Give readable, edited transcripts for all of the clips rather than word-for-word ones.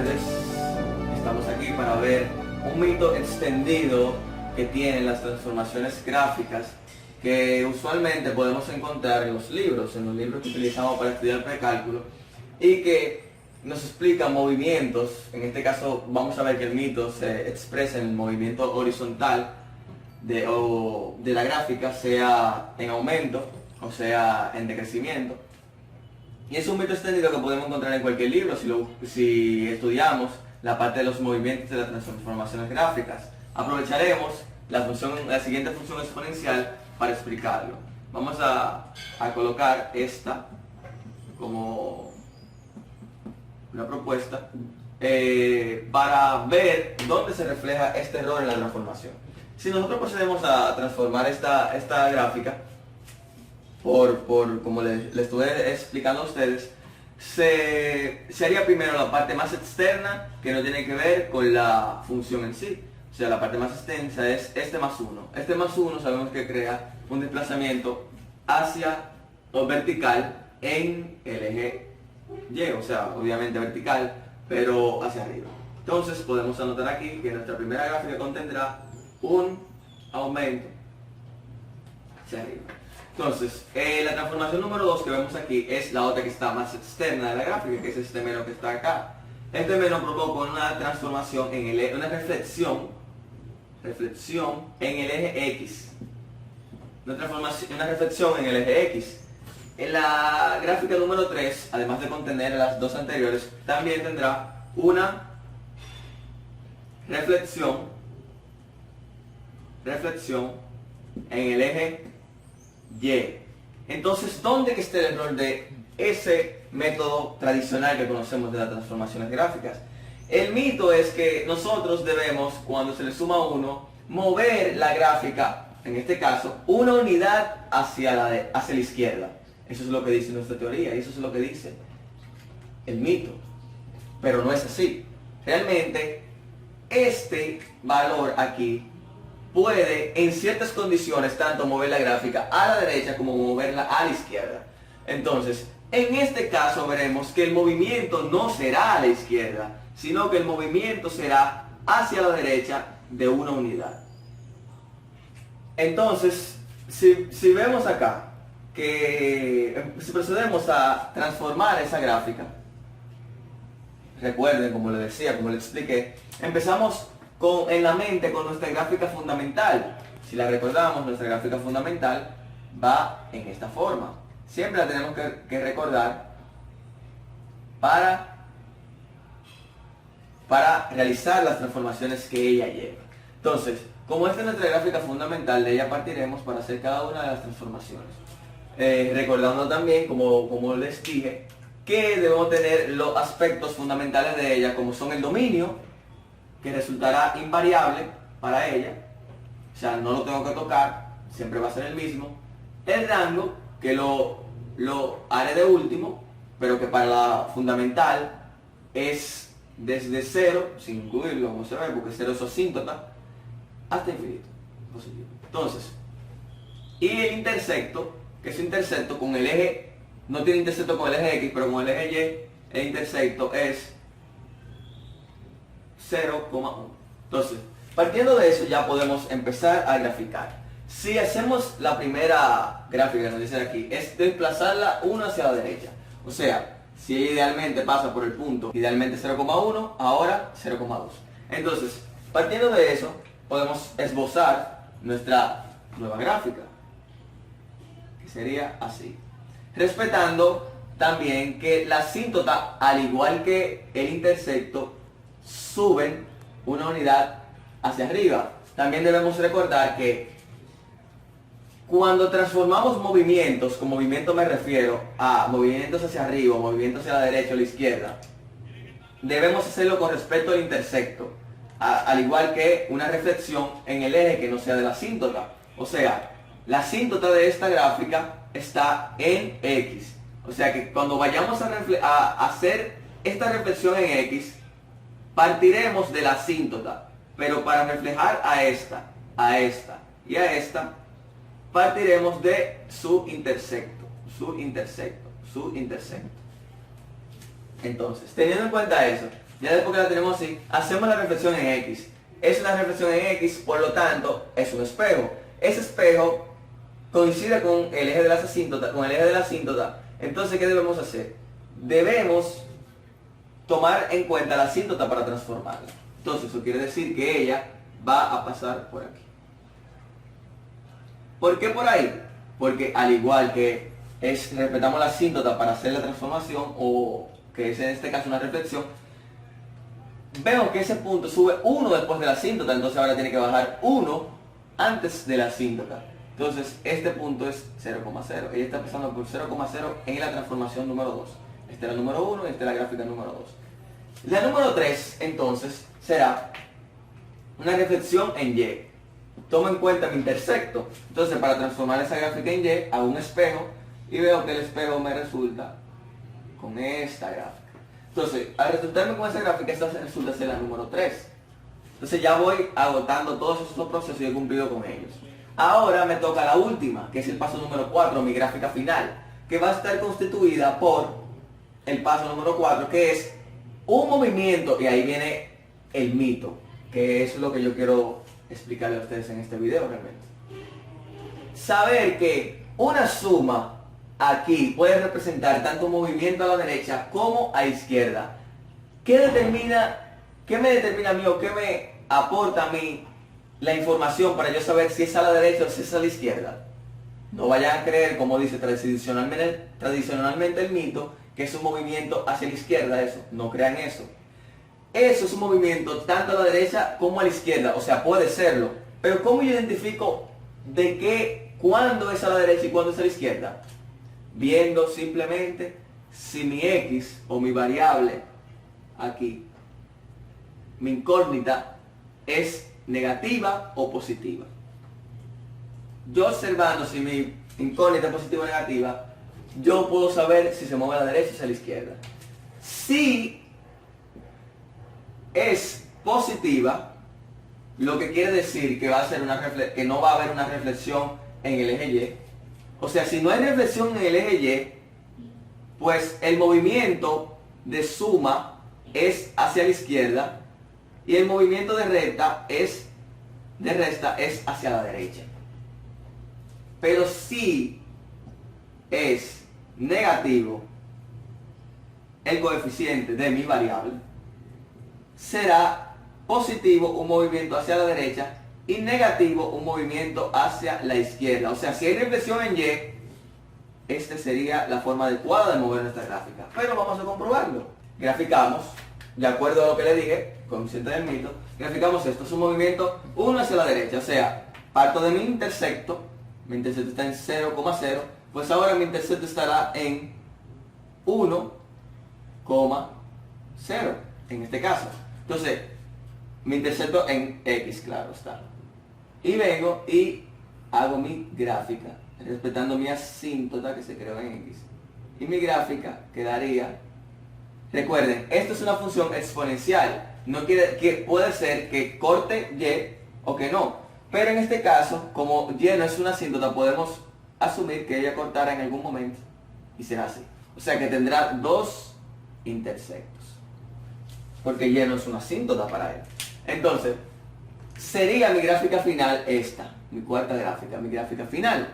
tardes. Estamos aquí para ver un mito extendido que tienen las transformaciones gráficas que usualmente podemos encontrar en los libros que utilizamos para estudiar precálculo y que nos explican movimientos. En este caso vamos a ver que el mito se expresa en el movimiento horizontal de la gráfica, sea en aumento o sea en decrecimiento. Y es un mito extendido que podemos encontrar en cualquier libro si estudiamos la parte de los movimientos de las transformaciones gráficas. Aprovecharemos la siguiente función exponencial para explicarlo. Vamos a colocar esta como una propuesta para ver dónde se refleja este error en la transformación. Si nosotros procedemos a transformar esta gráfica, como les estuve explicando a ustedes, se haría primero la parte más externa, que no tiene que ver con la función en sí. O sea, la parte más extensa es este más 1. Este más 1 sabemos que crea un desplazamiento vertical en el eje Y, o sea, obviamente vertical, pero hacia arriba. Entonces podemos anotar aquí que nuestra primera gráfica contendrá un aumento hacia arriba. Entonces, la transformación número 2 que vemos aquí es la otra que está más externa de la gráfica, que es este menos que está acá. Este menos provoca una transformación una reflexión en el eje X. Una reflexión en el eje X. En la gráfica número 3, además de contener las dos anteriores, también tendrá una reflexión en el eje Y. Entonces, ¿dónde que está el error de ese método tradicional que conocemos de las transformaciones gráficas? El mito es que nosotros debemos, cuando se le suma 1, mover la gráfica, en este caso, una unidad hacia la izquierda. Eso es lo que dice nuestra teoría y eso es lo que dice el mito. Pero no es así. Realmente, este valor aquí puede, en ciertas condiciones, tanto mover la gráfica a la derecha como moverla a la izquierda. Entonces, en este caso veremos que el movimiento no será a la izquierda, sino que el movimiento será hacia la derecha de una unidad. Entonces, si vemos acá, que si procedemos a transformar esa gráfica, recuerden, como les decía, como les expliqué, empezamos en la mente con nuestra gráfica fundamental. Si la recordamos, nuestra gráfica fundamental va en esta forma. Siempre la tenemos que recordar para realizar las transformaciones que ella lleva. Entonces, como esta es nuestra gráfica fundamental, de ella partiremos para hacer cada una de las transformaciones. Recordando también, como les dije, que debemos tener los aspectos fundamentales de ella, como son el dominio, que resultará invariable para ella, o sea, no lo tengo que tocar, siempre va a ser el mismo. El rango, que lo haré de último, pero que para la fundamental es desde 0, sin incluirlo, como se ve, porque 0 es asíntota, hasta infinito, positivo. Entonces, y el intersecto, que es intersecto con el eje, no tiene intersecto con el eje X, pero con el eje Y, el intersecto es 0,1. Entonces, partiendo de eso ya podemos empezar a graficar. Si hacemos la primera gráfica que nos dice aquí, es desplazarla 1 hacia la derecha. O sea, si ella idealmente pasa por el punto, idealmente 0,1, ahora 0,2. Entonces, partiendo de eso, podemos esbozar nuestra nueva gráfica, que sería así. Respetando también que la asíntota, al igual que el intersecto, suben una unidad hacia arriba. También debemos recordar que cuando transformamos movimientos, con movimiento me refiero a movimientos hacia arriba, movimientos hacia la derecha o la izquierda, debemos hacerlo con respecto al intersecto, al igual que una reflexión en el eje que no sea de la asíntota. O sea, la asíntota de esta gráfica está en X. O sea que cuando vayamos a hacer esta reflexión en X, partiremos de la asíntota, pero para reflejar a esta y a esta, partiremos de su intersecto. Entonces, teniendo en cuenta eso, Ya después que la tenemos así, hacemos la reflexión en X. Es una reflexión en X, por lo tanto, es un espejo. Ese espejo coincide con el eje de la asíntota, Entonces, ¿qué debemos hacer? Debemos tomar en cuenta la asíntota para transformarla. Entonces, eso quiere decir que ella va a pasar por aquí. ¿Por qué por ahí? Porque al igual que respetamos la asíntota para hacer la transformación, o que es en este caso una reflexión, vemos que ese punto sube 1 después de la asíntota, entonces ahora tiene que bajar 1 antes de la asíntota. Entonces este punto es 0,0. Ella está pasando por 0,0 en la transformación número 2. Esta es la número 1 y esta es la gráfica número 2. La número 3 entonces será una reflexión en Y. Tomo en cuenta mi intersecto. Entonces para transformar esa gráfica en Y hago un espejo y veo que el espejo me resulta con esta gráfica. Entonces, al resultarme con esa gráfica, esta resulta ser la número 3. Entonces ya voy agotando todos esos procesos y he cumplido con ellos. Ahora me toca la última, que es el paso número 4, mi gráfica final, que va a estar constituida por el paso número 4, que es un movimiento, y ahí viene el mito, que es lo que yo quiero explicarle a ustedes en este video realmente. Saber que una suma aquí puede representar tanto un movimiento a la derecha como a la izquierda. ¿Qué me determina a mí o qué me aporta a mí la información para yo saber si es a la derecha o si es a la izquierda? No vayan a creer, como dice tradicionalmente el mito, que es un movimiento hacia la izquierda. Eso, no crean eso. Eso es un movimiento tanto a la derecha como a la izquierda, o sea, puede serlo. Pero ¿cómo yo identifico cuándo es a la derecha y cuándo es a la izquierda? Viendo simplemente si mi X o mi variable aquí, mi incógnita, es negativa o positiva. Yo observando si mi incógnita es positiva o negativa, yo puedo saber si se mueve a la derecha o a la izquierda. Si es positiva, lo que quiere decir que que no va a haber una reflexión en el eje Y. O sea, si no hay reflexión en el eje Y, pues el movimiento de suma es hacia la izquierda y el movimiento de resta es hacia la derecha. Pero si es negativo el coeficiente de mi variable, será positivo un movimiento hacia la derecha y negativo un movimiento hacia la izquierda. O sea, si hay reflexión en Y, esta sería la forma adecuada de mover nuestra gráfica. Pero vamos a comprobarlo. Graficamos, de acuerdo a lo que le dije, consciente del mito, graficamos esto. Es un movimiento 1 hacia la derecha. O sea, parto de mi intersecto está en 0,0, pues ahora mi intersecto estará en 1,0 en este caso. Entonces, mi intersecto en X, claro está. Y vengo y hago mi gráfica, respetando mi asíntota que se creó en X. Y mi gráfica quedaría, recuerden, esto es una función exponencial. No quiere que puede ser que corte Y o que no. Pero en este caso, como Y no es una asíntota, podemos asumir que ella cortará en algún momento y será así. O sea que tendrá dos intersectos, porque Y no es una asíntota para él. Entonces, sería mi gráfica final esta, mi cuarta gráfica, mi gráfica final.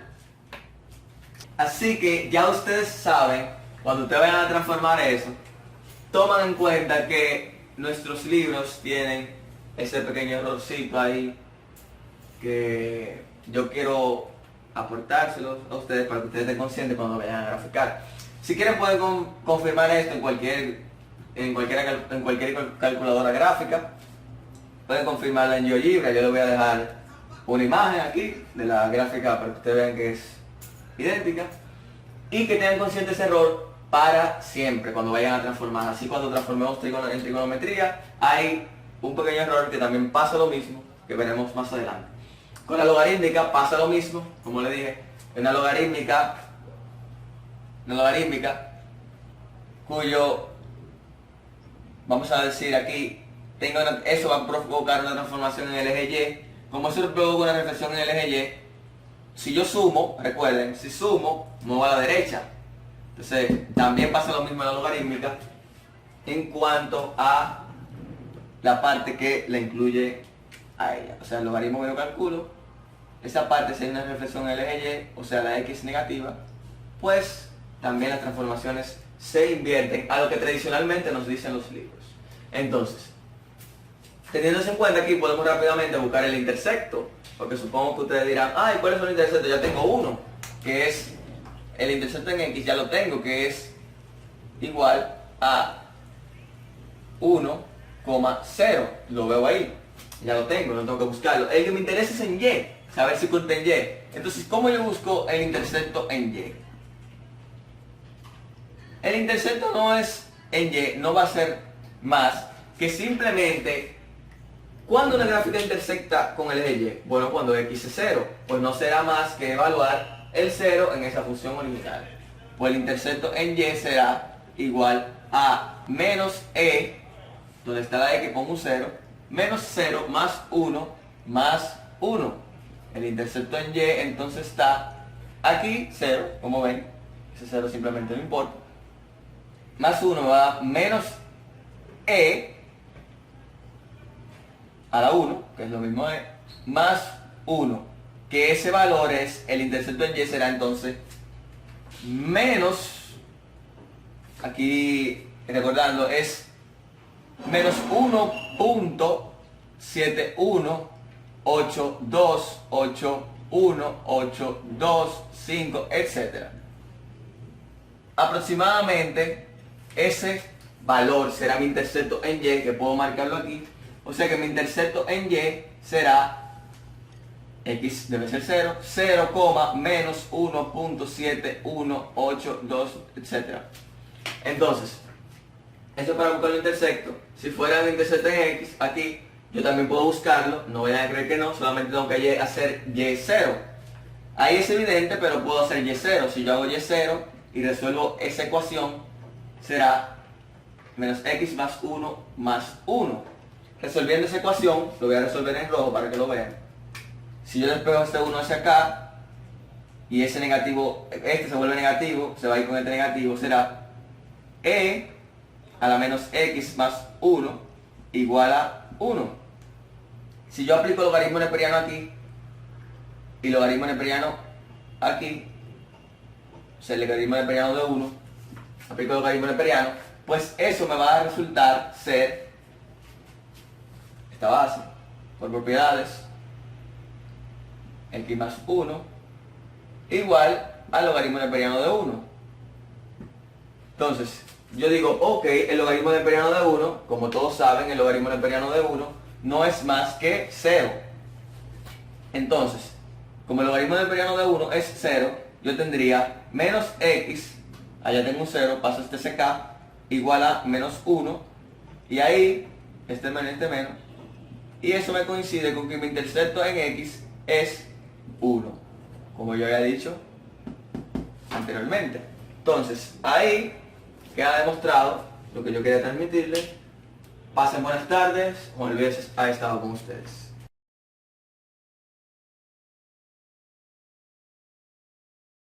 Así que ya ustedes saben, cuando ustedes vayan a transformar eso, toman en cuenta que nuestros libros tienen ese pequeño errorcito ahí, que yo quiero aportárselos a ustedes para que ustedes estén conscientes cuando vayan a graficar. Si quieren pueden confirmar esto en cualquier calculadora gráfica. Pueden confirmarla en GeoGebra. Yo les voy a dejar una imagen aquí de la gráfica para que ustedes vean que es idéntica. Y que tengan consciente ese error para siempre cuando vayan a transformar. Así cuando transformemos en trigonometría hay un pequeño error que también pasa lo mismo, que veremos más adelante. Con la logarítmica pasa lo mismo, como le dije. Una logarítmica cuyo, vamos a decir aquí, eso va a provocar una transformación en el eje Y. Como eso provoca una reflexión en el eje Y, si yo sumo, recuerden, si sumo, muevo a la derecha. Entonces, también pasa lo mismo en la logarítmica en cuanto a la parte que la incluye a ella. O sea, el logaritmo que yo calculo, esa parte si hay una reflexión en el eje Y, o sea la X negativa, pues también las transformaciones se invierten a lo que tradicionalmente nos dicen los libros. Entonces, teniendo eso en cuenta, aquí podemos rápidamente buscar el intersecto, porque supongo que ustedes dirán, ay, ¿cuáles son los intersectos? Ya tengo uno, que es el intersecto en X, ya lo tengo, que es igual a 1,0. Lo veo ahí, ya lo tengo, no tengo que buscarlo. El que me interesa es en Y, saber si cuenta en Y. Entonces, ¿cómo yo busco el intersecto en Y? El intersecto no es en Y, no va a ser más que simplemente cuando una gráfica intersecta con el eje Y. Bueno, cuando X es 0, pues no será más que evaluar el 0 en esa función original. Pues el intersecto en Y será igual a menos E, donde está la X con un 0, menos 0 más 1 más 1. El intersecto en Y entonces está aquí 0, como ven, ese 0 simplemente no importa. Más 1 me va a menos E a la 1, que es lo mismo E, más 1, que ese valor es, el intersecto en Y será entonces menos, aquí recordando, es menos 1.71828125, etc. Aproximadamente ese valor será mi intersecto en Y, que puedo marcarlo aquí. O sea que mi intersecto en Y será X debe ser 0, 0, menos 1.7182, etc. Entonces, esto es para buscar el intersecto. Si fuera el intersecto en X, aquí yo también puedo buscarlo. No vayan a creer que no, solamente tengo que hacer Y0. Ahí es evidente, pero puedo hacer Y0. Si yo hago Y0 y resuelvo esa ecuación, será menos X más 1 más 1. Resolviendo esa ecuación, lo voy a resolver en rojo para que lo vean. Si yo despejo este 1 hacia acá, y ese negativo, este se vuelve negativo, se va a ir con este negativo, será E a la menos X más 1 igual a 1. Si yo aplico logaritmo neperiano aquí, y logaritmo neperiano aquí, o sea el logaritmo neperiano de 1, aplico el logaritmo neperiano, pues eso me va a resultar ser esta base, por propiedades, X más 1 igual al logaritmo neperiano de 1. Entonces, yo digo, ok, el logaritmo neperiano de 1, como todos saben, el logaritmo neperiano de 1 no es más que 0. Entonces, como el logaritmo neperiano de 1 es 0, yo tendría menos X, allá tengo un 0, paso este CK, igual a menos 1, y ahí, este menos, y eso me coincide con que mi intersecto en X es 1, como yo había dicho anteriormente. Entonces, ahí queda demostrado lo que yo quería transmitirles. Pasen buenas tardes. Juan Luis ha estado con ustedes.